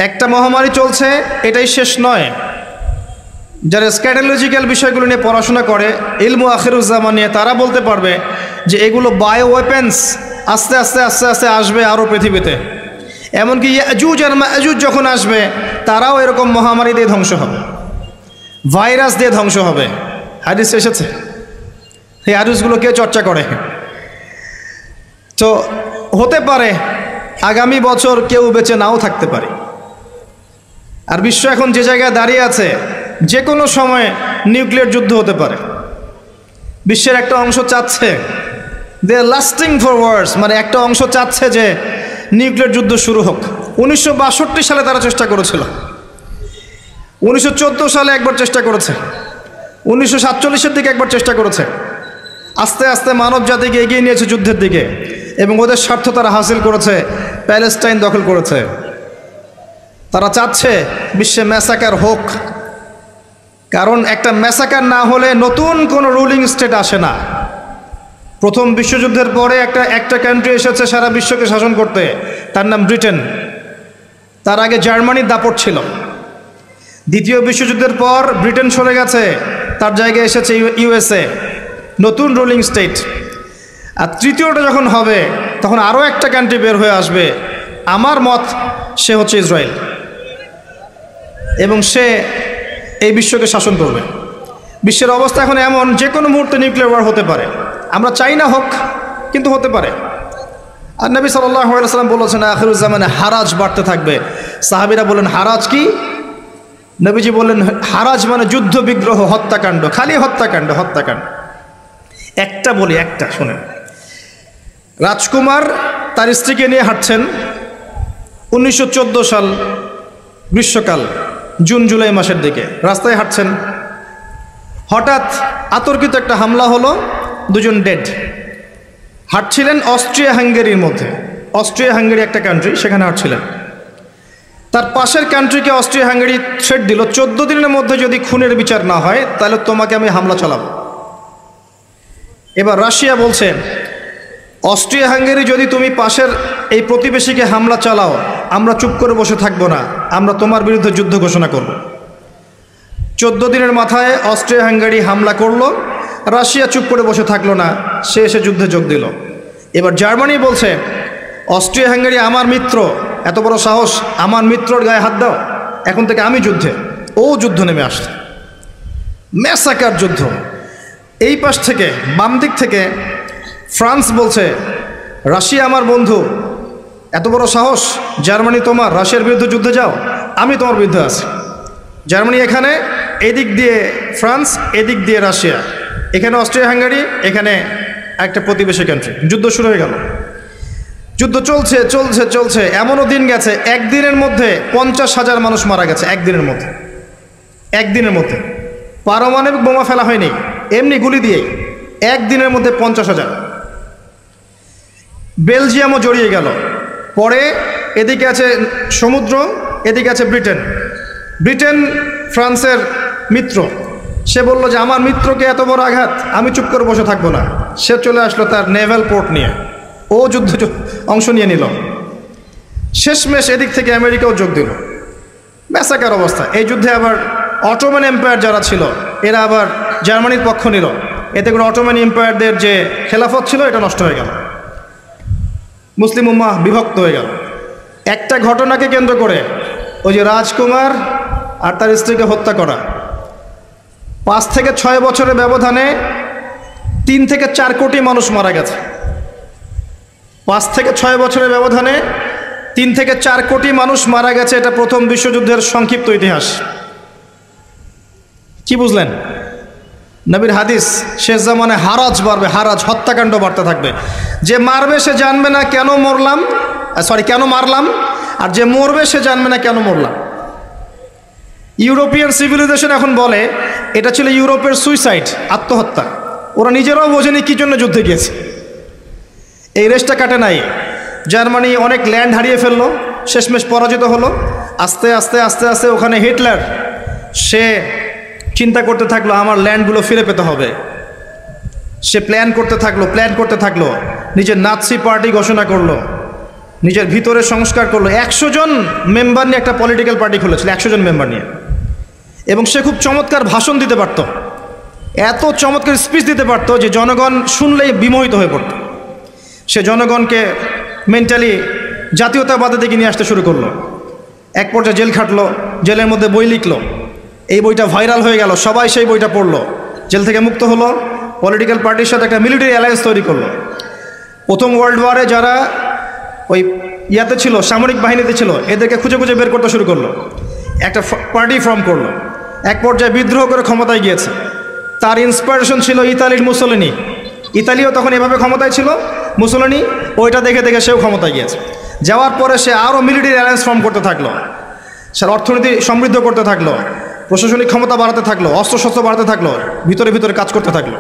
একটা মহামারী চলছে, এটাই শেষ নয়। যারা স্ক্যাটোলজিক্যাল বিষয়গুলো নিয়ে পড়াশোনা করে, ইলমু আখিরুজ্জামান নিয়ে, তারা বলতে পারবে যে এগুলো বায়ো ওয়েপেন্স আস্তে আস্তে আস্তে আস্তে আসবে আরও পৃথিবীতে। এমনকি ইয়াজুজ আর মাজুজ যখন আসবে, তারাও এরকম মহামারী দিয়ে ধ্বংস হবে, ভাইরাস দিয়ে ধ্বংস হবে। হাদিস এসেছে, এই হাদিসগুলো কে চর্চা করে? তো হতে পারে আগামী বছর কেউ বেঁচে নাও থাকতে পারে। আর বিশ্ব এখন যে জায়গায় দাঁড়িয়ে আছে, যে কোনো সময় নিউক্লিয়ার যুদ্ধ হতে পারে। বিশ্বের একটা অংশ চাচ্ছে, দে আর লাস্টিং ফর ওয়ার্স, মানে একটা অংশ চাচ্ছে যে নিউক্লিয়ার যুদ্ধ শুরু হোক। 1962 সালে তারা চেষ্টা করেছিল, 1914 সালে একবার চেষ্টা করেছে, 1947-এর দিকে একবার চেষ্টা করেছে। আস্তে আস্তে মানব জাতিকে এগিয়ে নিয়েছে যুদ্ধের দিকে, এবং ওদের স্বার্থ তারা হাসিল করেছে, প্যালেস্টাইন দখল করেছে। তারা চাচ্ছে বিশ্বে ম্যাসাকার হোক, কারণ একটা ম্যাসাকার না হলে নতুন কোনো রুলিং স্টেট আসে না। প্রথম বিশ্বযুদ্ধের পরে একটা কান্ট্রি এসেছে সারা বিশ্বকে শাসন করতে, তার নাম ব্রিটেন। তার আগে জার্মানির দাপট ছিল। দ্বিতীয় বিশ্বযুদ্ধের পর ব্রিটেন সরে গেছে, তার জায়গায় এসেছে ইউএসএ, নতুন রুলিং স্টেট। আর তৃতীয়টা যখন হবে, তখন আরও একটা কান্ট্রি বের হয়ে আসবে। আমার মত, সে হচ্ছে ইসরায়েল, এবং সে এই বিশ্বকে শাসন করবে। বিশ্বের অবস্থা এখন এমন, যে কোনো মুহূর্তে নিউক্লিয়ার ওয়ার হতে পারে। আমরা চাই না হোক, কিন্তু হতে পারে। আর নবী সাল্লাল্লাহু আলাইহি ওয়াসাল্লাম বলেছেন, আখিরুজ্জামানে হারাজ বাড়তে থাকবে। সাহাবীরা বললেন, হারাজ কি? নবীজি বললেন, হারাজ মানে যুদ্ধ বিগ্রহ, হত্যাকাণ্ড, খালি হত্যাকাণ্ড, হত্যাকাণ্ড। একটা বলি, একটা শোনেন। রাজকুমার তার স্ত্রীকে নিয়ে হাঁটছেন, 1914 সাল গ্রীষ্মকাল, জুন জুলাই মাসের দিকে রাস্তায় হাঁটছেন। হঠাৎ আতর্কিত একটা হামলা হলো, দুজন ডেড। হাঁটছিলেন অস্ট্রিয়া হাঙ্গেরির মধ্যে, অস্ট্রিয়া হাঙ্গেরি একটা কান্ট্রি, সেখানে হাঁটছিলেন। তার পাশের কান্ট্রিকে অস্ট্রিয়া হাঙ্গেরি থ্রেট দিল, 14 দিনের মধ্যে যদি খুনের বিচার না হয়, তাহলে তোমাকে আমি হামলা চালাবো। এবার রাশিয়া বলছে, অস্ট্রিয়া হাঙ্গেরি যদি তুমি পাশের এই প্রতিবেশীকে হামলা চালাও, আমরা চুপ করে বসে থাকবো না, আমরা তোমার বিরুদ্ধে যুদ্ধ ঘোষণা করব। 14 দিনের মাথায় অস্ট্রিয়া হাঙ্গেরি হামলা করলো, রাশিয়া চুপ করে বসে থাকলো না, সে এসে যুদ্ধে যোগ দিল। এবার জার্মানি বলছে, অস্ট্রিয়া হাঙ্গেরি আমার মিত্র, এত বড় সাহস, আমার মিত্রর গায়ে হাত দাও, এখন থেকে আমি যুদ্ধে। ও যুদ্ধ নেমে আসছে, ম্যাসাকার যুদ্ধ। এই পাশ থেকে, বাম দিক থেকে ফ্রান্স বলছে, রাশিয়া আমার বন্ধু, এত বড় সাহস, জার্মানি তোমার, রাশিয়ার বিরুদ্ধে যুদ্ধে যাও, আমি তোমার বিরুদ্ধে আছি। জার্মানি এখানে, এদিক দিয়ে ফ্রান্স, এদিক দিয়ে রাশিয়া, এখানে অস্ট্রিয়া হাঙ্গেরি, এখানে একটা প্রতিবেশী কান্ট্রি। যুদ্ধ শুরু হয়ে গেল। যুদ্ধ চলছে চলছে চলছে, এমনও দিন গেছে একদিনের মধ্যে 50,000 মানুষ মারা গেছে। একদিনের মধ্যে, একদিনের মধ্যে পারমাণবিক বোমা ফেলা হয়নি, এমনি গুলি দিয়েই একদিনের মধ্যে 50,000। বেলজিয়ামও জড়িয়ে গেল। পরে এদিকে আছে সমুদ্র, এদিকে আছে ব্রিটেন। ব্রিটেন ফ্রান্সের মিত্র, সে বলল যে আমার মিত্রকে এত বড় আঘাত, আমি চুপ করে বসে থাকবো না। সে চলে আসলো তার নেভাল পোর্ট নিয়ে, ও যুদ্ধে অংশ নিয়ে নিল। শেষমেশ এদিক থেকে আমেরিকাও যোগ দিল। ম্যাসাকার অবস্থা। এই যুদ্ধে আবার অটোমান এম্পায়ার যারা ছিল, এরা আবার জার্মানির পক্ষ নিল। এতে করে অটোমান এম্পায়ারদের যে খেলাফত ছিল, এটা নষ্ট হয়ে গেল, মুসলিম উম্মাহ বিভক্ত হয়ে গেল। একটা ঘটনাকে কেন্দ্র করে, ওই যে রাজকুমার আর তার স্ত্রীকে হত্যা করা, 5 থেকে 6 বছরের ব্যবধানে 3 থেকে 4 কোটি মানুষ মারা গেছে। 5 থেকে 6 বছরের ব্যবধানে 3 থেকে 4 কোটি মানুষ মারা গেছে। এটা প্রথম বিশ্বযুদ্ধের সংক্ষিপ্ত ইতিহাস। কি বুঝলেন? নবীর হাদিস, শেষ জামানে হারাজ বাড়বে, হারাজ, হত্যাকাণ্ড বাড়তে থাকবে। যে মারবে সে জানবে না কেন কেন মারলাম, আর যে মরবে সে জানবে না কেন মরলাম। ইউরোপিয়ান সিভিলাইজেশন এখন বলে এটা ছিল ইউরোপের সুইসাইড, আত্মহত্যা। ওরা নিজেরাও বোঝেনি কি জন্য যুদ্ধে গিয়েছে। এই রেসটা কাটে নাই। জার্মানি অনেক ল্যান্ড হারিয়ে ফেললো, শেষমেশ পরাজিত হলো। আস্তে আস্তে আস্তে আস্তে ওখানে হিটলার, সে চিন্তা করতে থাকলো আমার ল্যান্ডগুলো ফিরে পেতে হবে। সে প্ল্যান করতে থাকলো, নিজের নাৎসি পার্টি ঘোষণা করলো। নিজের ভিতরে সংস্কার করলো। 100 জন মেম্বার নিয়ে একটা পলিটিক্যাল পার্টি খুলেছিল, 100 জন মেম্বার নিয়ে। এবং সে খুব চমৎকার ভাষণ দিতে পারত, এত চমৎকার স্পিচ দিতে পারত যে জনগণ শুনলেই বিমোহিত হয়ে পড়ত। সে জনগণকে মেন্টালি জাতীয়তাবাদের দিকে নিয়ে আসতে শুরু করলো। এক পর্যায়ে জেল খাটলো, জেলের মধ্যে বই লিখলো, এই বইটা ভাইরাল হয়ে গেল, সবাই সেই বইটা পড়লো, জেল থেকে মুক্ত হলো, পলিটিক্যাল পার্টির সাথে একটা মিলিটারি অ্যালায়েন্স তৈরি করলো। প্রথম ওয়ার্ল্ড ওয়ারে যারা ওই ইয়াতে ছিল, সামরিক বাহিনীতে ছিল, এদেরকে খুঁজে খুঁজে বের করতে শুরু করলো, একটা পার্টি ফর্ম করলো। এক পর্যায়ে বিদ্রোহ করে ক্ষমতায় গিয়েছে। তার ইন্সপিরেশন ছিল ইতালির মুসোলিনি। ইতালিও তখন এভাবে ক্ষমতায় ছিল, মুসোলিনি ওইটা দেখে দেখে সেও ক্ষমতায় গিয়েছে। যাওয়ার পরে সে আরও মিলিটারি অ্যালায়েন্স ফর্ম করতে থাকলো, সে অর্থনীতি সমৃদ্ধ করতে থাকলো, প্রশাসনিক ক্ষমতা বাড়াতে থাকলো, অস্ত্রশস্ত্র বাড়াতে থাকলো, ভিতরে ভিতরে কাজ করতে থাকলো।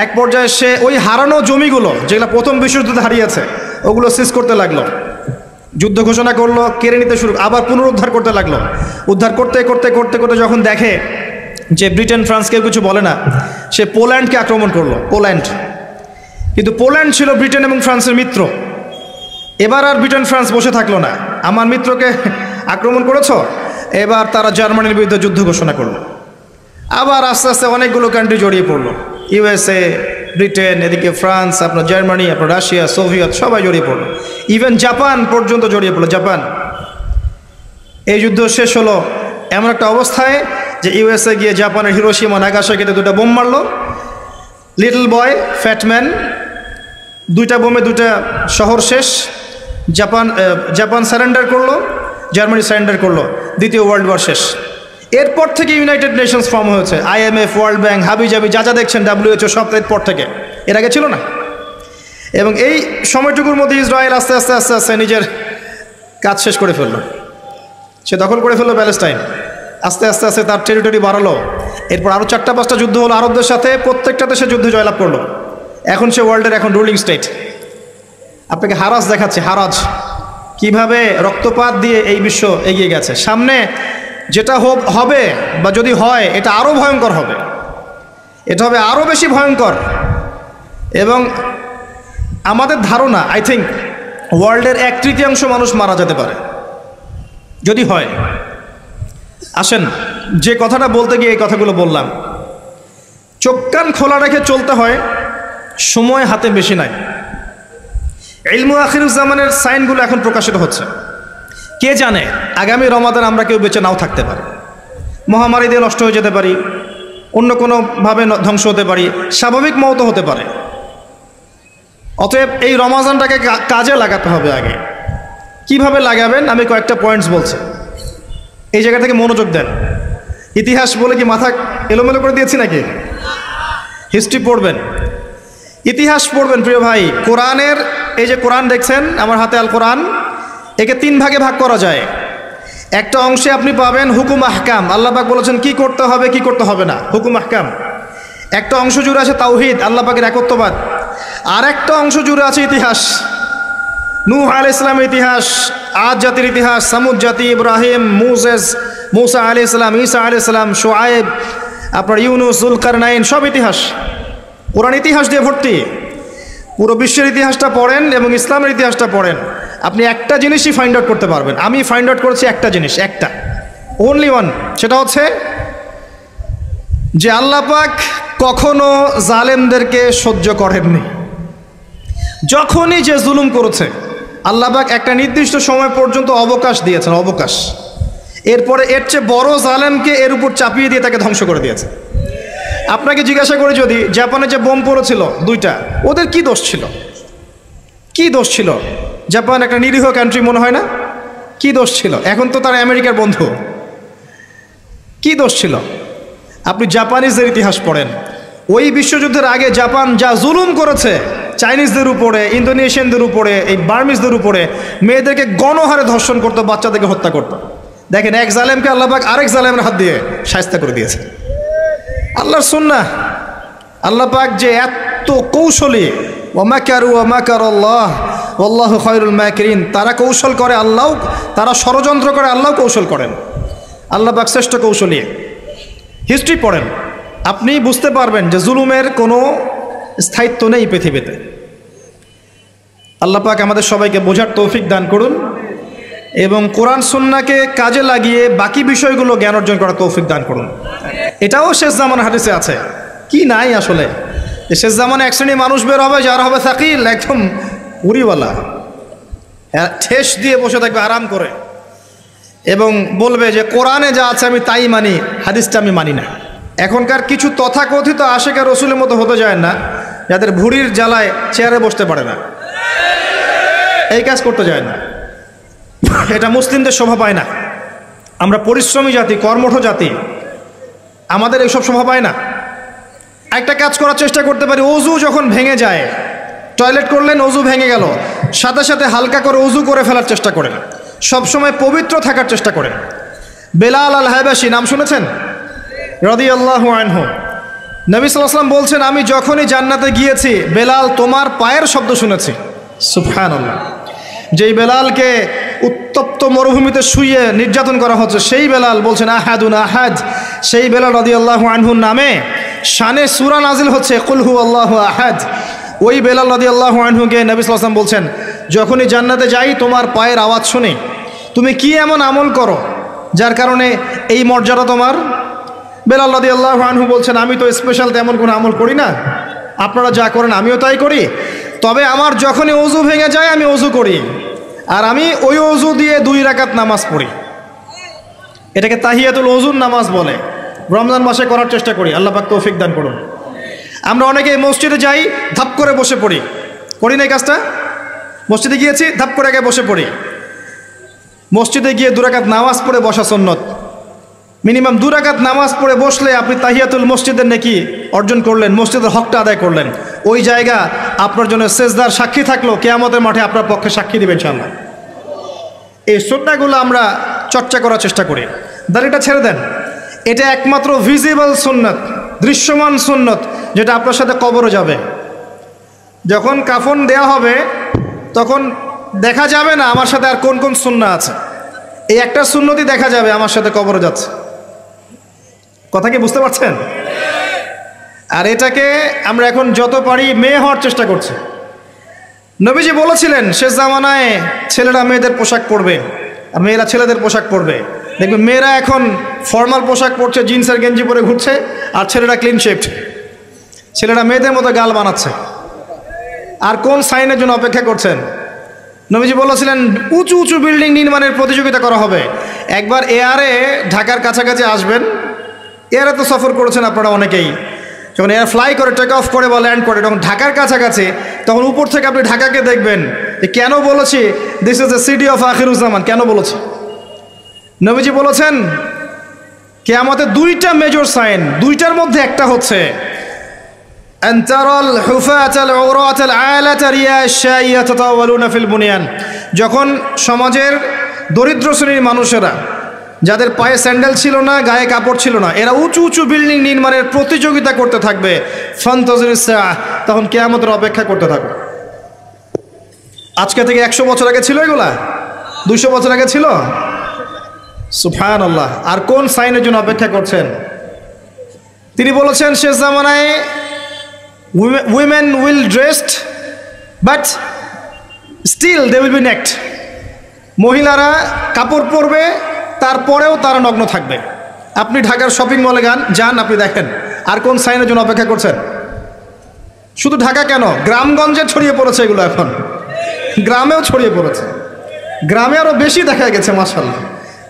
এক পর্যায়ে সে ওই হারানো জমিগুলো যেগুলো প্রথম বিশ্বযুদ্ধে হারিয়েছে ওগুলো সিজ করতে লাগলো, যুদ্ধ ঘোষণা করলো, কেড়ে নিতে শুরু, আবার পুনরুদ্ধার করতে লাগলো। উদ্ধার করতে করতে করতে করতে যখন দেখে যে ব্রিটেন ফ্রান্স কেউ কিছু বলে না, সে পোল্যান্ডকে আক্রমণ করলো, পোল্যান্ড। কিন্তু পোল্যান্ড ছিল ব্রিটেন এবং ফ্রান্সের মিত্র। এবার আর ব্রিটেন ফ্রান্স বসে থাকলো না, আমার মিত্রকে আক্রমণ করেছো, এবার তারা জার্মানির বিরুদ্ধে যুদ্ধ ঘোষণা করলো। আবার আস্তে আস্তে অনেকগুলো কান্ট্রি জড়িয়ে পড়লো, ইউএসএ, ব্রিটেন, এদিকে ফ্রান্স, আপনার জার্মানি, আপনার রাশিয়া, সোভিয়েত, সবাই জড়িয়ে পড়লো। ইভেন জাপান পর্যন্ত জড়িয়ে পড়লো, জাপান। এই যুদ্ধ শেষ হলো এমন একটা অবস্থায় যে ইউএসএ গিয়ে জাপানের হিরোশিমা নাগাসাকিতে 2টা বোম মারলো। লিটল বয়, ফ্যাটম্যান, 2টা বোমে 2টা শহর শেষ। জাপান সারেন্ডার করলো, জার্মানি সারেন্ডার করলো, দ্বিতীয় ওয়ার্ল্ড ওয়ার শেষ। এরপর থেকে ইউনাইটেড নেশনস ফর্ম হয়েছে, IMF, ওয়ার্ল্ড ব্যাংক, হাবিজাবি যা যা দেখছেন, WHO, সব এরপর থেকে, এর আগে ছিল না। এবং এই সময়টুকুর মধ্যে ইসরায়েল আস্তে আস্তে আস্তে আস্তে নিজের কাজ শেষ করে ফেললো, সে দখল করে ফেললো প্যালেস্টাইন। আস্তে আস্তে আস্তে তার টেরিটরি বাড়ালো। এরপর আরও 4টা-5টা যুদ্ধ হলো আরবদের সাথে, প্রত্যেকটাতে সে যুদ্ধে জয়লাভ করলো। এখন সে ওয়ার্ল্ডের এখন রুলিং স্টেট। আপনাকে হারাজ দেখাচ্ছে, হারাজ কিভাবে রক্তপাত দিয়ে এই বিশ্ব এগিয়ে গেছে। সামনে যেটা হবে বা যদি হয়, এটা আরও ভয়ঙ্কর হবে, এটা হবে আরও বেশি ভয়ঙ্কর। এবং আমাদের ধারণা, আই থিঙ্ক ওয়ার্ল্ডের 1/3 মানুষ মারা যেতে পারে যদি হয়। আসেন, যে কথাটা বলতে গিয়ে এই কথাগুলো বললাম, চোখ কান খোলা রেখে চলতে হয়, সময় হাতে বেশি নাই। ইলমু আখিরুজ্জামানের সাইনগুলো এখন প্রকাশিত হচ্ছে। কে জানে আগামী রমাদান আমরা কেউ বেঁচে নাও থাকতে পারি, মহামারী দিয়ে নষ্ট হয়ে যেতে পারি, অন্য কোনোভাবে ধ্বংস হতে পারি, স্বাভাবিক মওত হতে পারে। অতএব এই রমাদানটাকে কাজে লাগাতে হবে। আগে কিভাবে লাগাবেন আমি কয়েকটা পয়েন্টস বলছি, এই জায়গা থেকে মনোযোগ দেন। ইতিহাস বলে কি মাথা এলোমেলো করে দিয়েছি নাকি? হিস্ট্রি পড়বেন, ইতিহাস পড়বেন প্রিয় ভাই। কোরআনের, এই যে কোরআন দেখছেন আমার হাতে, আল কোরআন, একে 3 ভাগে ভাগ করা যায়। একটা অংশে আপনি পাবেন হুকুম আহকাম, আল্লাহ পাক বলেছেন কি করতে হবে কি করতে হবে না, হুকুম আহকাম। একটা অংশ জুড়ে আছে তাওহীদ, আল্লাহ পাকের একত্ববাদ। আর একটা অংশ জুড়ে আছে ইতিহাস, নূহ আলাইহিস সালামের ইতিহাস, আদ জাতির ইতিহাস, সামুদ জাতি, ইব্রাহিম, মুসা আলাইহিস সালাম, ঈসা আলাইহিস সালাম, শুআয়ব, আপনার ইউনুস, যুলকারনাইন, সব ইতিহাস। কোরআন ইতিহাস দিয়ে ভর্তি। পুরো বিশ্বের ইতিহাসটা পড়েন এবং ইসলামের ইতিহাসটা পড়েন, আপনি একটা জিনিসই ফাইন্ড আউট করতে পারবেন। আমি ফাইন্ড আউট করেছি একটা জিনিস, একটা, ওনলি ওয়ান। সেটা হচ্ছে যে আল্লাহ পাক কখনো জালেমদেরকে সহ্য করেননি। যখনই যে জুলুম করেছে আল্লাহ পাক একটা নির্দিষ্ট সময় পর্যন্ত অবকাশ দিয়েছেন, অবকাশ। এরপরে এর চেয়ে বড় জালেমকে এর উপর চাপিয়ে দিয়ে তাকে ধ্বংস করে দিয়েছে। আপনাকে জিজ্ঞাসা করি, যদি জাপানে যে বোম পড়েছিল 2টা, ওদের কি দোষ ছিল? কি দোষ ছিল? জাপান একটা নিরীহ কান্ট্রি মনে হয় না? কি দোষ ছিল? এখন তো তারা আমেরিকার বন্ধু। কি দোষ ছিল? আপনি জাপানিজদের ইতিহাস পড়েন, ওই বিশ্বযুদ্ধের আগে জাপান যা জুলুম করেছে চাইনিজদের উপরে, ইন্দোনেশিয়ানদের উপরে, এই বার্মিজদের উপরে, মেয়েদেরকে গণহারে ধর্ষণ করতো, বাচ্চাদেরকে হত্যা করতো। দেখেন, এক জালেমকে আল্লাহ পাক আরেক জালেমের হাত দিয়ে শায়েস্তা করে দিয়েছে। আল্লাহর সুন্নাহ। আল্লাহ পাক যে এত কৌশলী, ওয়া মাকারু ওয়া মাকারাল্লাহ ওয়াল্লাহু খায়রুল মাকিরিন, তারা কৌশল করে, আল্লাহ, তারা ষড়যন্ত্র করে, আল্লাহ কৌশল করেন। আল্লাহ পাক শ্রেষ্ঠ কৌশলী। হিস্ট্রি পড়েন, আপনি বুঝতে পারবেন যে জুলুমের কোনো স্থায়িত্ব নেই পৃথিবীতে। আল্লাহ পাক আমাদের সবাইকে বোঝার তৌফিক দান করুন এবং কোরআন সুন্নাহকে কাজে লাগিয়ে বাকি বিষয়গুলো জ্ঞান অর্জন করার তৌফিক দান করুন। এটাও শেষ জামানার হাদিসে আছে, কি নাই আসলে, যে শেষ জামানে এক শ্রেণী মানুষ বের হবে যারা হবে সাকিল, একদম উড়িওয়ালা, ঠেস দিয়ে বসে থাকবে আরাম করে এবং বলবে যে কোরআনে যা আছে আমি তাই মানি, হাদিসটা আমি মানি না। এখনকার কিছু তথাকথিত আশেকে রসুলের মতো হতে যায় না, যাদের ভুঁড়ির জ্বালায় চেয়ারে বসতে পারে না, এই কাজ করতে যায় না। এটা মুসলিমদের শোভা পায় না। আমরা পরিশ্রমী জাতি, কর্মঠ জাতি, আমাদের এইসব শোভা পায় না। একটা কাজ করার চেষ্টা করতে পারি, অজু যখন ভেঙে যায়, টয়লেট করলেন অজু ভেঙে গেল, সাথে সাথে হালকা করে অজু করে ফেলার চেষ্টা করেন, সবসময় পবিত্র থাকার চেষ্টা করেন। বেলাল আল হাবাশি নাম শুনেছেন? রাদিয়াল্লাহু আনহু। নবী সাল্লাল্লাহু আলাইহি ওয়াসাল্লাম বলছেন, আমি যখনই জান্নাতে গিয়েছি বেলাল তোমার পায়ের শব্দ শুনেছি। সুবহানাল্লাহ। যেই বেলালকে উত্তপ্ত মরুভূমিতে শুইয়ে নির্যাতন করা হচ্ছে, সেই বেলাল বলছেন আহাদুন আহাদ। সেই বেলাল রাদিয়াল্লাহু আনহুর নামে শানে সূরা নাজিল হচ্ছে কুল হুয়াল্লাহু আহাদ। ওই বেলাল রাদিয়াল্লাহু আনহুকে নবী সাল্লাল্লাহু আলাইহি ওয়াসাল্লাম বলছেন, যখনই জান্নাতে যাই তোমার পায়ের আওয়াজ শুনি, তুমি কি এমন আমল করো যার কারণে এই মর্যাদা তোমার? বেলাল রাদিয়াল্লাহু আনহু বলছেন, আমি তো স্পেশাল তেমন কোনো আমল করি না, আপনারা যা করেন আমিও তাই করি, তবে আমার যখনই অজু ভেঙে যায় আমি অজু করি, আর আমি ওই অজু দিয়ে 2 রাকাত নামাজ পড়ি। এটাকে তাহিয়াতুল ওযুর নামাজ বলে। রমজান মাসে করার চেষ্টা করি, আল্লাহ পাক তৌফিক দান করুন। আমরা অনেকে মসজিদে যাই, ধাপ করে বসে পড়ি, করি না এই কাজটা? মসজিদে গিয়েছি, ধাপ করে আগে বসে পড়ি। মসজিদে গিয়ে 2 রাকাত নামাজ পড়ে বসা সুন্নত। মিনিমাম 2 রাকাত নামাজ পড়ে বসলে আপনি তাহিয়াতুল মসজিদের নেকি অর্জন করলেন, মসজিদের হকটা আদায় করলেন। ওই জায়গা আপনার জন্য সেজদার সাক্ষী থাকলো, কিয়ামতের মাঠে আপনার পক্ষে সাক্ষী দিবেন ইনশাআল্লাহ। এই সুন্নাহগুলো আমরা চর্চা করার চেষ্টা করি। দাড়িটা ছেড়ে দেন, এটা একমাত্র ভিজিবল সুন্নত, দৃশ্যমান সুন্নত, যেটা আপনার সাথে কবরও যাবে। যখন কাফন দেয়া হবে তখন দেখা যাবে না আমার সাথে আর কোন কোন সুন্নাহ আছে, এই একটা সুন্নতই দেখা যাবে আমার সাথে কবরে যাচ্ছে। কথা কি বুঝতে পারছেন? আর এটাকে আমরা এখন যত পারি মেয়ে হওয়ার চেষ্টা করছি। নবীজি বলেছিলেন শেষ জামানায় ছেলেরা মেয়েদের পোশাক পরবে আর মেয়েরা ছেলেদের পোশাক পরবে। দেখবেন মেয়েরা এখন ফর্মাল পোশাক পরছে, জিন্স আর গেঞ্জি পরে ঘুরছে, আর ছেলেরা ক্লিন শেভড। ছেলেরা মেয়েদের মতো গাল বানাচ্ছে। আর কোন সাইনের জন্য অপেক্ষা করছেন? নবীজি বলেছিলেন উঁচু উঁচু বিল্ডিং নির্মাণের প্রতিযোগিতা করা হবে। একবার এয়ারে ঢাকার কাছাকাছি আসবেন, এয়ারে তো সফর করেছেন আপনারা অনেকেই, যখন এয়ার ফ্লাই করে, টেক অফ করে বা ল্যান্ড করে, তখন ঢাকার কাছাকাছি, তখন উপর থেকে আপনি ঢাকাকে দেখবেন। কেন বলেছি this is the city of Akhiruzzaman, কেন বলেছি? নবীজি বলেছেন কিয়ামতে 2টা মেজর সাইন, 2টার মধ্যে একটা হচ্ছে যখন সমাজের দরিদ্র শ্রেণীর মানুষেরা, যাদের পায়ে স্যান্ডেল ছিল না, গায়ে কাপড় ছিল না, এরা উঁচু উঁচু বিল্ডিং নির্মাণের প্রতিযোগিতা করতে থাকবে, তখন কিয়ামতের অপেক্ষা করতে থাকবে। আজকে থেকে 100 বছর আগে ছিল এগুলা? 200 বছর আগে ছিল? সুবহানাল্লাহ। আর কোন সাইনের জন্য অপেক্ষা করছেন? তিনি বলেছেন শেষ জামানায় women will dressed but still they will be naked. মহিলারা কাপড় পরবে, তারপরেও তারা নগ্ন থাকবে। আপনি ঢাকার শপিং মলে যান, আপনি দেখেন। আর কোন সাইনের জন্য অপেক্ষা করছেন? শুধু ঢাকা কেন, গ্রামগঞ্জে ছড়িয়ে পড়েছে এগুলো, এখন গ্রামেও ছড়িয়ে পড়েছে। গ্রামে আরো বেশি দেখা গেছে মাশাআল্লাহ।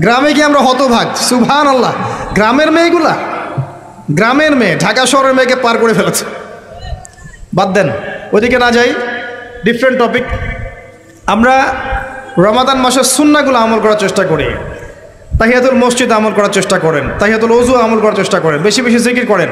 গ্রামে গিয়ে আমরা হতভাগ, সুবহানাল্লাহ। গ্রামের মেয়েগুলা, গ্রামের মেয়ে ঢাকা শহরের মেয়েকে পার করে ফেলেছে। বাদ দেন, ওইদিকে না যাই, ডিফারেন্ট টপিক। আমরা রমাদান মাসের সুন্নাহগুলো আমল করার চেষ্টা করি। তাহিয়াতুল মসজিদ আমল করার চেষ্টা করেন, তাহিয়াতুল ওযু আমল করার চেষ্টা করেন, বেশি বেশি জিকির করেন।